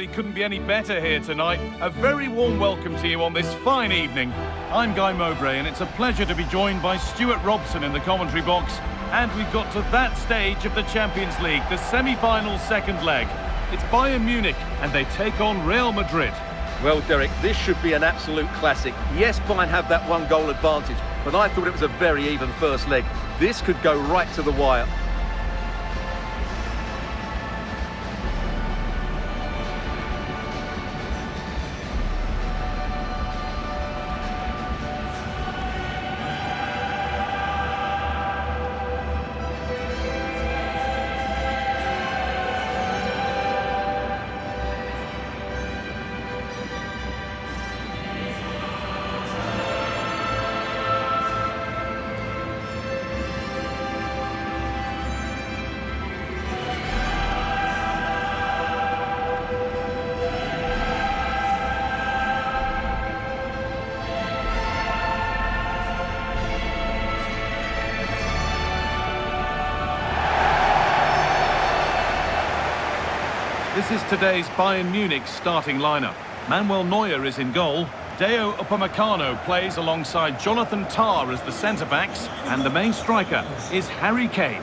really couldn't be any better here tonight. A very warm welcome to you on this fine evening. I'm Guy Mowbray, and it's a pleasure to be joined by Stuart Robson in the commentary box. And we've got to that stage of the Champions League, the semi-final second leg. It's Bayern Munich, and they take on Real Madrid. Well, Derek, this should be an absolute classic. Yes, Bayern have that one-goal advantage, but I thought it was a very even first leg. This could go right to the wire. This is today's Bayern Munich starting lineup. Manuel Neuer is in goal. Deo Upamecano plays alongside Jonathan Tah as the centre-backs. And the main striker is Harry Kane.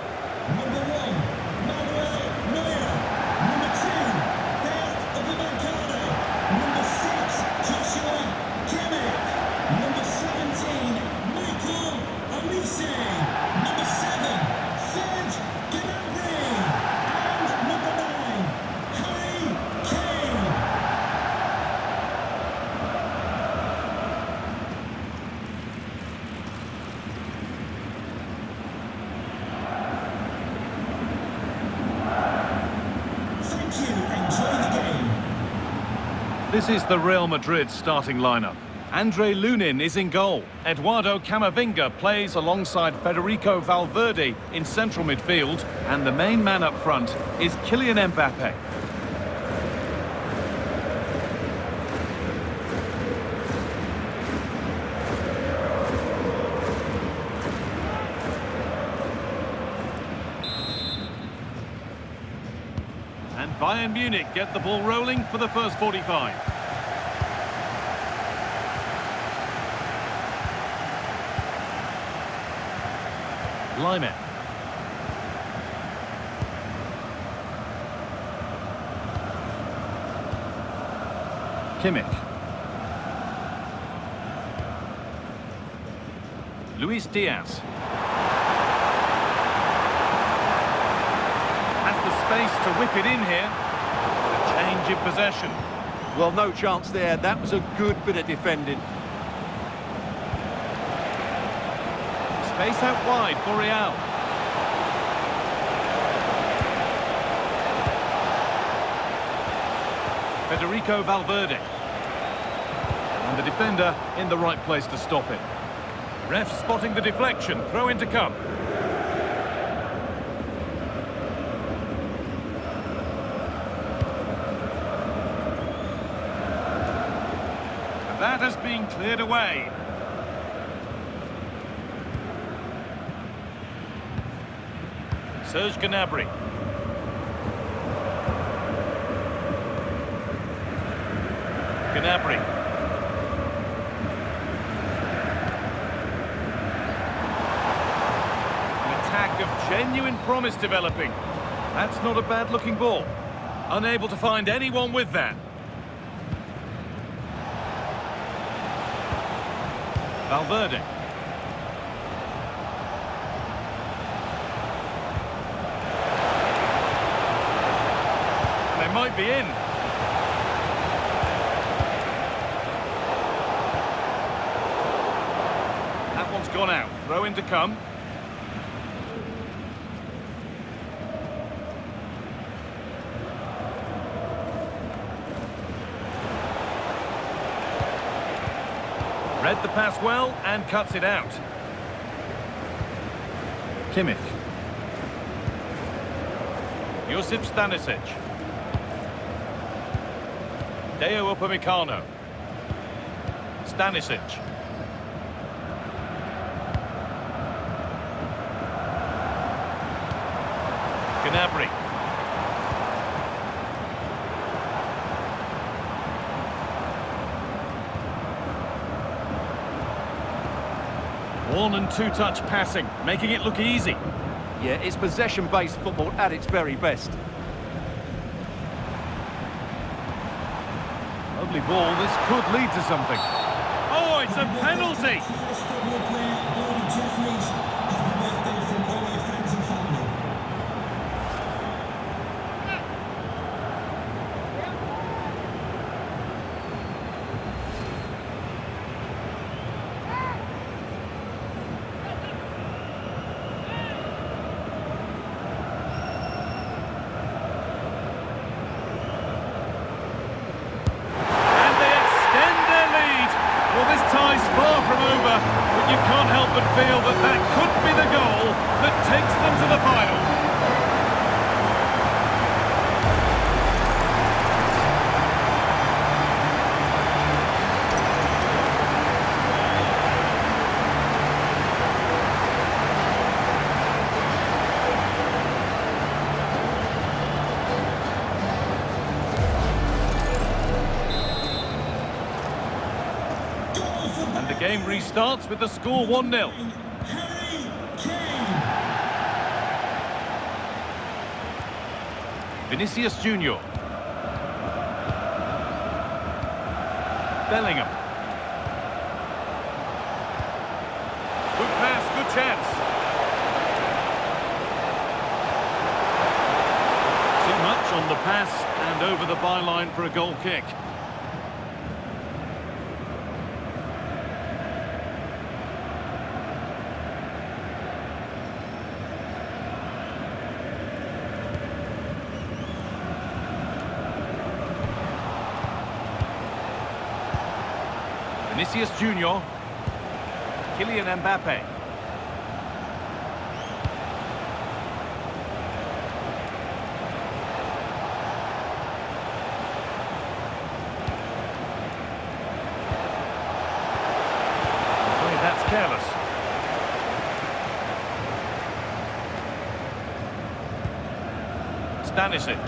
This is the Real Madrid starting lineup. Andre Lunin is in goal. Eduardo Camavinga plays alongside Federico Valverde in central midfield. And the main man up front is Kylian Mbappe. And Bayern Munich get the ball rolling for the first 45. Lyman. Kimmich. Luis Diaz. Space to whip it in here. A change in possession. Well, no chance there. That was a good bit of defending. Space out wide for Real. Federico Valverde. And the defender in the right place to stop it. Ref spotting the deflection. Throw in to come. That has been cleared away. Serge Gnabry. Gnabry. An attack of genuine promise developing. That's not a bad-looking ball. Unable to find anyone with that. Valverde. They might be in. That one's gone out. Throw in to come. Read the pass well and cuts it out. Kimmich. Josip Stanisic. Deo Upamecano. Stanisic. Gnabry. One and two touch passing, making it look easy. Yeah, it's possession-based football at its very best. Lovely ball, this could lead to something. Oh, it's a penalty! But you can't help but feel that that could be the goal that takes them to the final. And the game restarts with the score 1-0. Harry Kane. Vinicius Junior. Bellingham. Good pass, good chance. Too much on the pass and over the byline for a goal kick. Vinicius Junior. Kylian Mbappe. Afraid that's careless. Stanisic.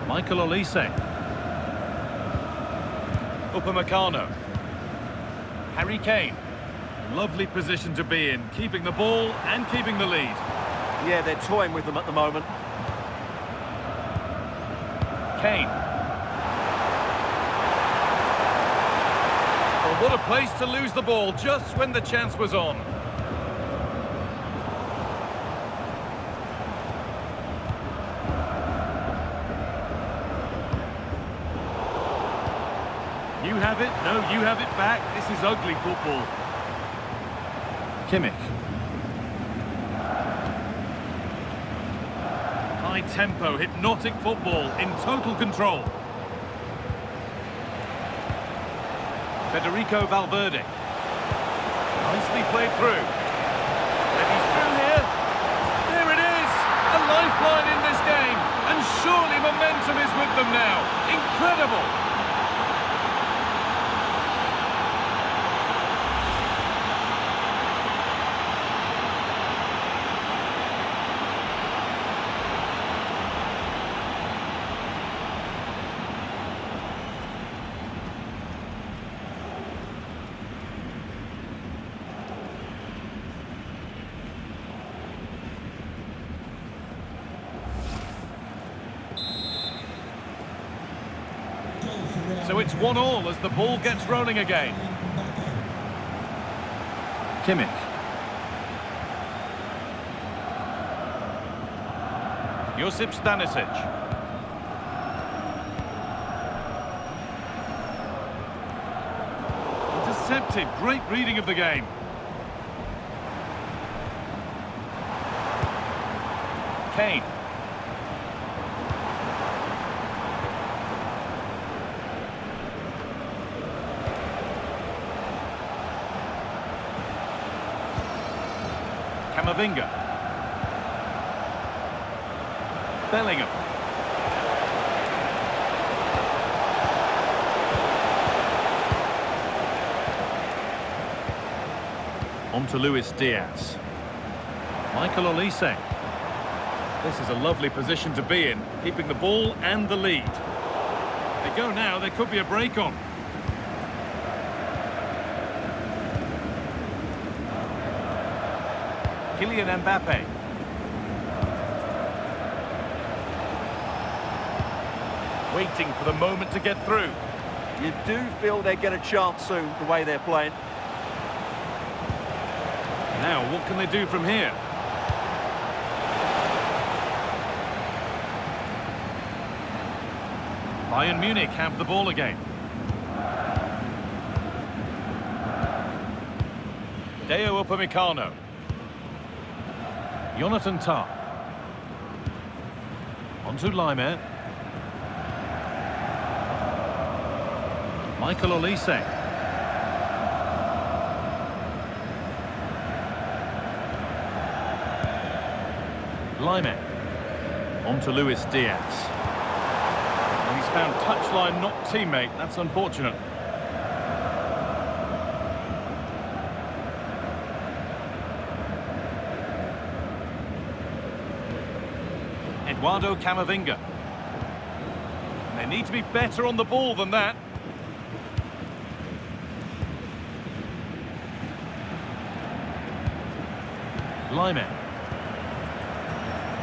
Michael Olise. Upamecano. Harry Kane. Lovely position to be in, keeping the ball and keeping the lead. Yeah, they're toying with them at the moment. Kane. Well, what a place to lose the ball just when the chance was on. You have it, no, you have it back. This is ugly football. Kimmich. High tempo, hypnotic football in total control. Federico Valverde. Nicely played through. And he's through here. There it is! A lifeline in this game. And surely momentum is with them now. Incredible! So it's 1-1 as the ball gets rolling again. Kimmich. Josip Stanisic. Intercepted. Great reading of the game. Kane. Camavinga. Bellingham. On to Luis Diaz. Michael Olise. This is a lovely position to be in, keeping the ball and the lead. They go now, there could be a break on. Kylian Mbappe. Waiting for the moment to get through. You do feel they get a chance soon, the way they're playing. Now, what can they do from here? Bayern Munich have the ball again. Deo Upamecano. Jonathan Tah. Onto Laimer. Michael Olise. Laimer. Onto Luis Diaz. Well, he's found touchline, not teammate. That's unfortunate. Eduardo Camavinga. They need to be better on the ball than that. Laimer.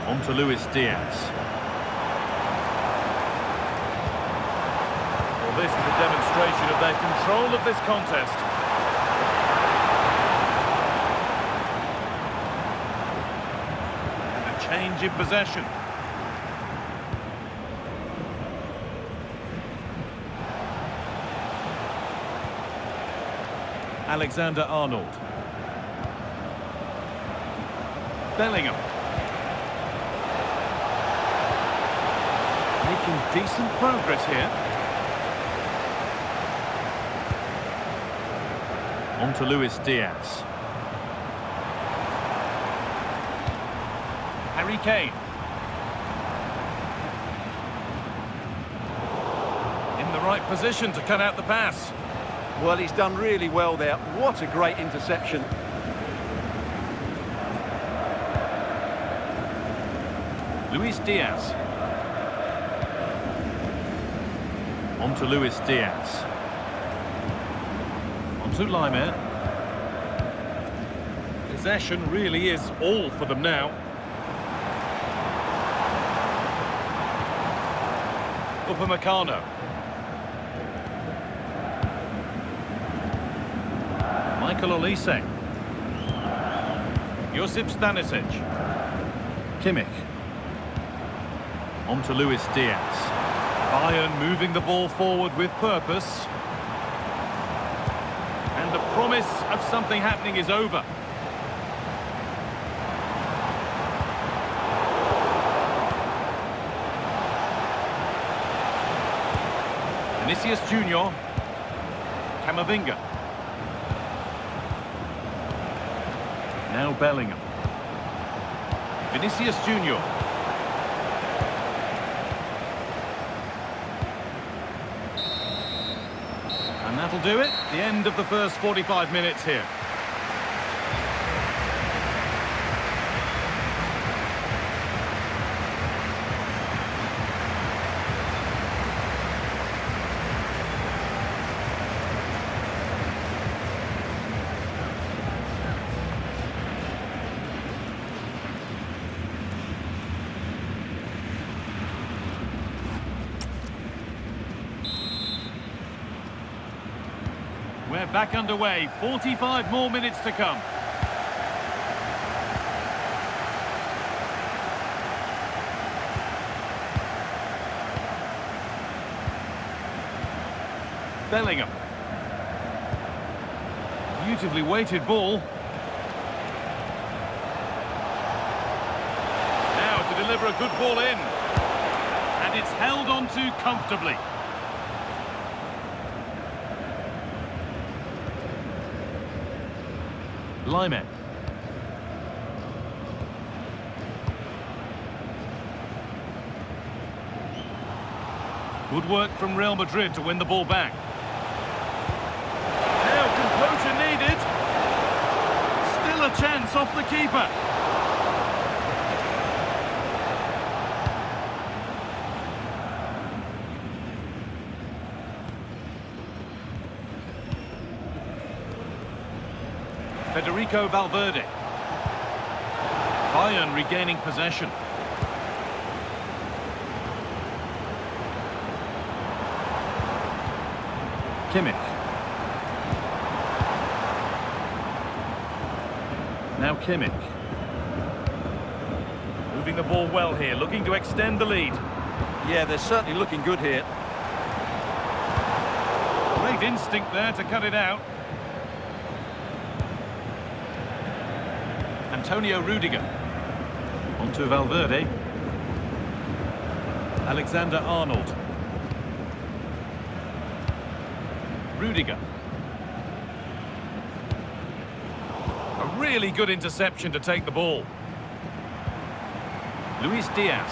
On to Luis Diaz. Well, this is a demonstration of their control of this contest. And a change in possession. Alexander-Arnold. Bellingham. Making decent progress here. On to Luis Diaz. Harry Kane. In the right position to cut out the pass. Well, he's done really well there. What a great interception. Luis Diaz. On to Luis Diaz. On to Laimer. Possession really is all for them now. Upamecano. Michael Olise. Josip Stanisic. Kimmich. On to Luis Diaz. Bayern moving the ball forward with purpose. And the promise of something happening is over. Vinicius Junior. Camavinga. Now Bellingham. Vinicius Junior. And that'll do it. The end of the first 45 minutes here. We're back underway. 45 more minutes to come. Bellingham. Beautifully weighted ball. Now to deliver a good ball in. And it's held on to comfortably. Laimer. Good work from Real Madrid to win the ball back. Now composure needed. Still a chance off the keeper. Federico Valverde. Bayern regaining possession. Kimmich. Now Kimmich. Moving the ball well here, looking to extend the lead. Yeah, they're certainly looking good here. Great instinct there to cut it out. Antonio Rudiger. Onto Valverde. Alexander-Arnold. Rudiger. A really good interception to take the ball. Luis Diaz.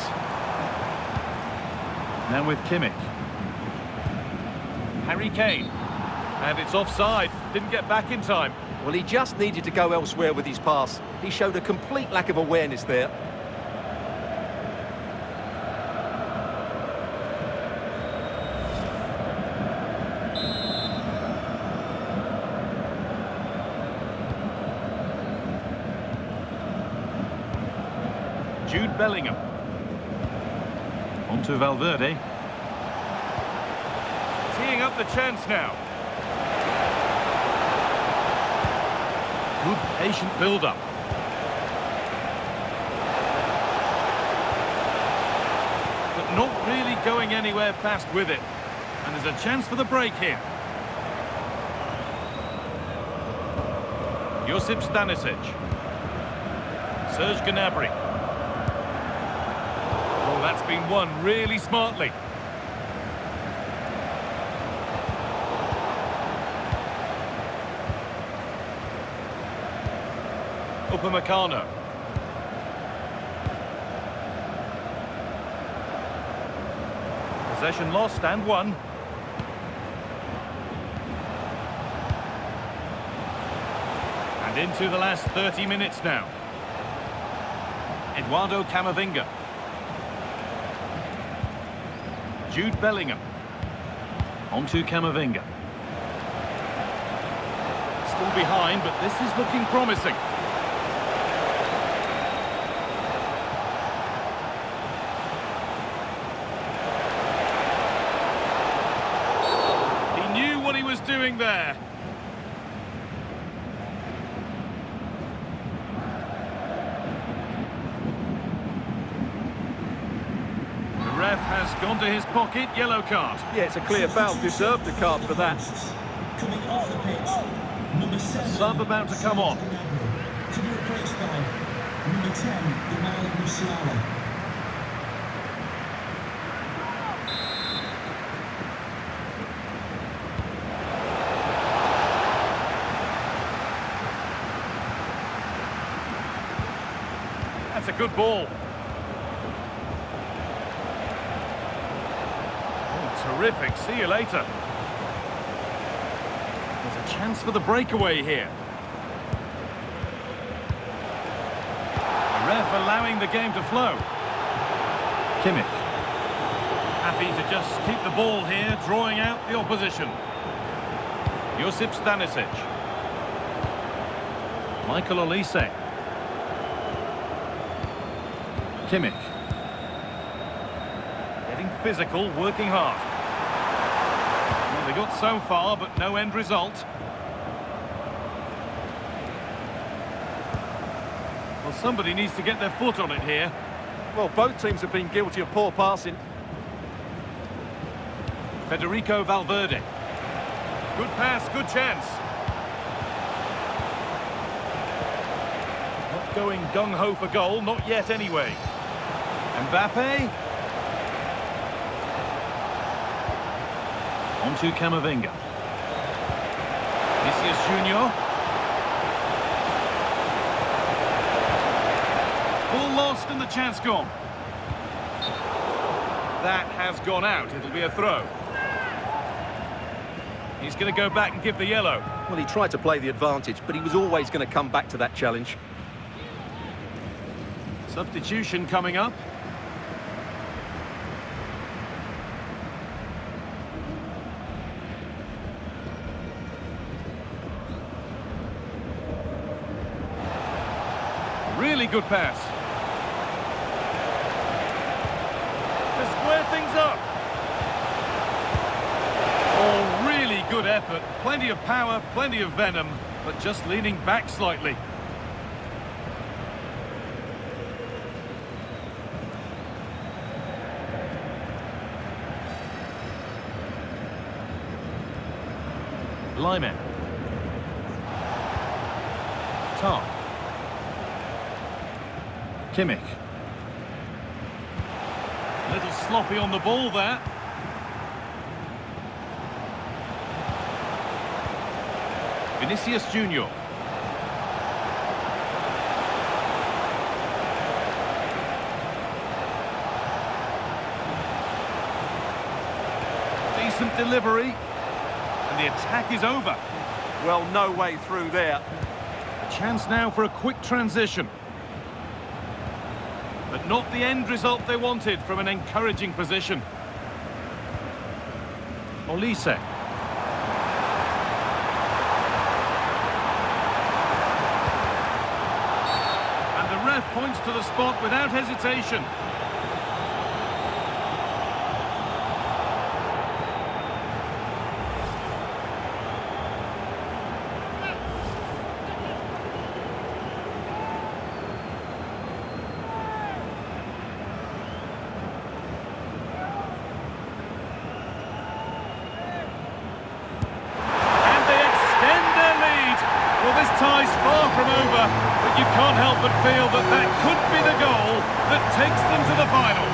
Now with Kimmich. Harry Kane. And it's offside. Didn't get back in time. Well, he just needed to go elsewhere with his pass. He showed a complete lack of awareness there. Jude Bellingham. Onto Valverde. Teeing up the chance now. Good patient build-up. But not really going anywhere fast with it. And there's a chance for the break here. Josip Stanisic. Serge Gnabry. Oh, that's been won really smartly. Upamecano. Possession lost and won. And into the last 30 minutes now. Eduardo Camavinga. Jude Bellingham. Onto Camavinga. Still behind, but this is looking promising. What he was doing there. The ref has gone to his pocket, yellow card. Yeah, it's a clear foul. Deserved the card for that. Coming off the pitch, number 7. Sub about to come on. To be replaced by number 10, Musiala. That's a good ball. Oh, terrific. See you later. There's a chance for the breakaway here. The ref allowing the game to flow. Kimmich. Happy to just keep the ball here, drawing out the opposition. Josip Stanisic. Michael Olise. Kimmich. Getting physical, working hard. Well, they got so far, but no end result. Well, somebody needs to get their foot on it here. Well, both teams have been guilty of poor passing. Federico Valverde. Good pass, good chance. Not going gung-ho for goal, not yet anyway. Mbappe. Onto Camavinga. Vinicius Junior. Ball lost and the chance gone. That has gone out. It'll be a throw. He's going to go back and give the yellow. Well, he tried to play the advantage, but he was always going to come back to that challenge. Substitution coming up. Really good pass. things up. Oh, really good effort. Plenty of power, plenty of venom, but just leaning back slightly. Lyman. Tar. Kimmich. A little sloppy on the ball there. Vinicius Junior. Decent delivery. And the attack is over. Well, no way through there. A chance now for a quick transition. But not the end result they wanted from an encouraging position. Olise. And the ref points to the spot without hesitation. This tie's far from over, but you can't help but feel that that could be the goal that takes them to the final.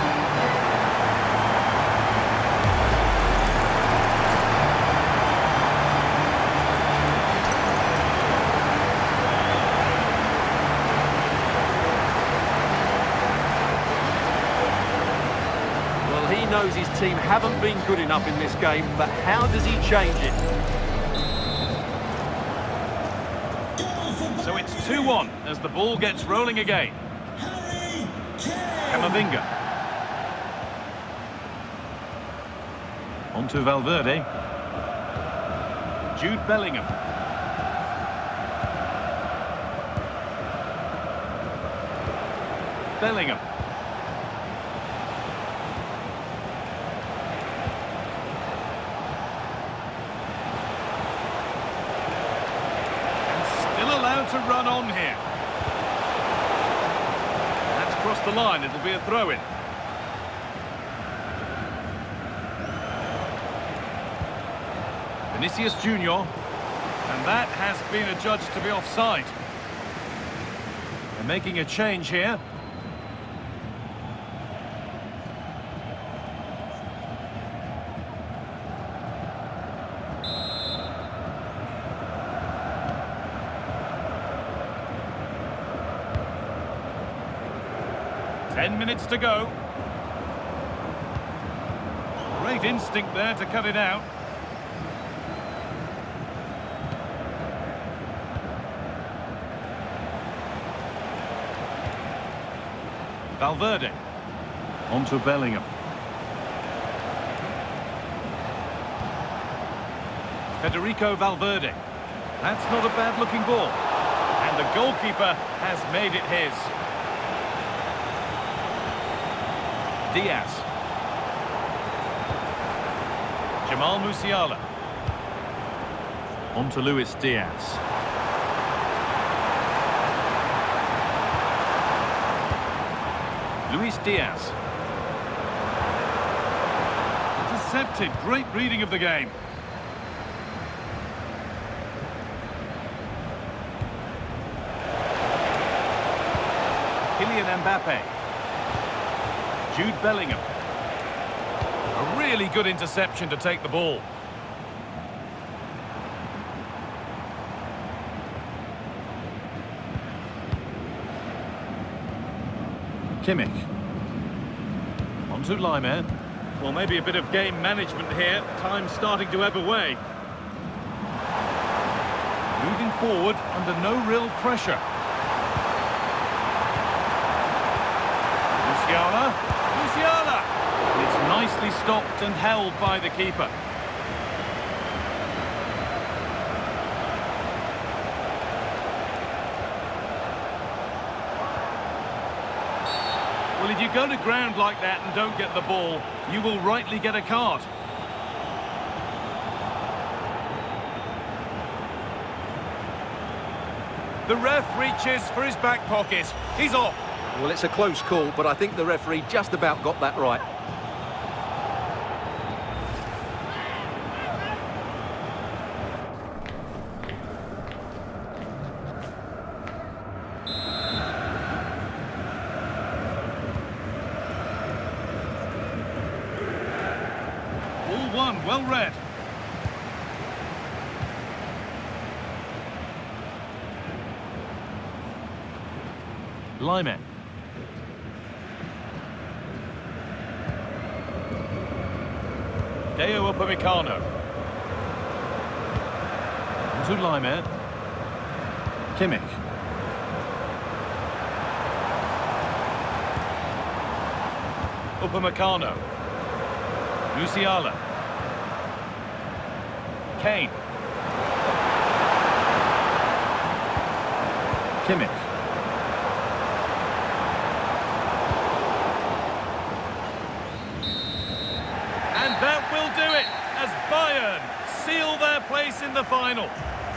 Well, he knows his team haven't been good enough in this game, but how does he change it? So it's 2-1 as the ball gets rolling again. Harry Kane. Camavinga. On to Valverde. Jude Bellingham. Bellingham. To run on here. That's crossed the line, it'll be a throw-in. Vinicius Junior, and that has been adjudged to be offside. They're making a change here. Ten minutes to go. Great instinct there to cut it out. Valverde. On to Bellingham. Federico Valverde. That's not a bad-looking ball. And the goalkeeper has made it his. Diaz. Jamal Musiala. On to Luis Diaz. Luis Diaz. Intercepted. Great reading of the game. Kylian Mbappe. Jude Bellingham. A really good interception to take the ball. Kimmich. On to Lyman. Well, maybe a bit of game management here. Time starting to ebb away. Moving forward under no real pressure. Musiala. It's nicely stopped and held by the keeper. Well, if you go to ground like that and don't get the ball, you will rightly get a card. The ref reaches for his back pocket. He's off. Well, it's a close call, but I think the referee just about got that right. All one, well read. Lyman. Deo Upamecano. To Lyman. Kimmich. Upamecano. Musiala. Kane. Kimmich. That will do it as Bayern seal their place in the final.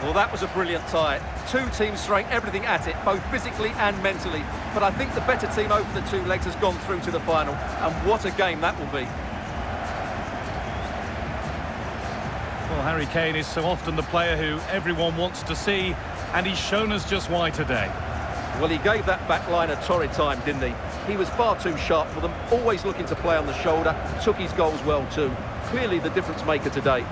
Well, that was a brilliant tie. Two teams throwing everything at it, both physically and mentally. But I think the better team over the two legs has gone through to the final. And what a game that will be. Well, Harry Kane is so often the player who everyone wants to see, and he's shown us just why today. Well, he gave that back line a torrid time, didn't he? He was far too sharp for them, always looking to play on the shoulder, took his goals well too. Clearly the difference maker today.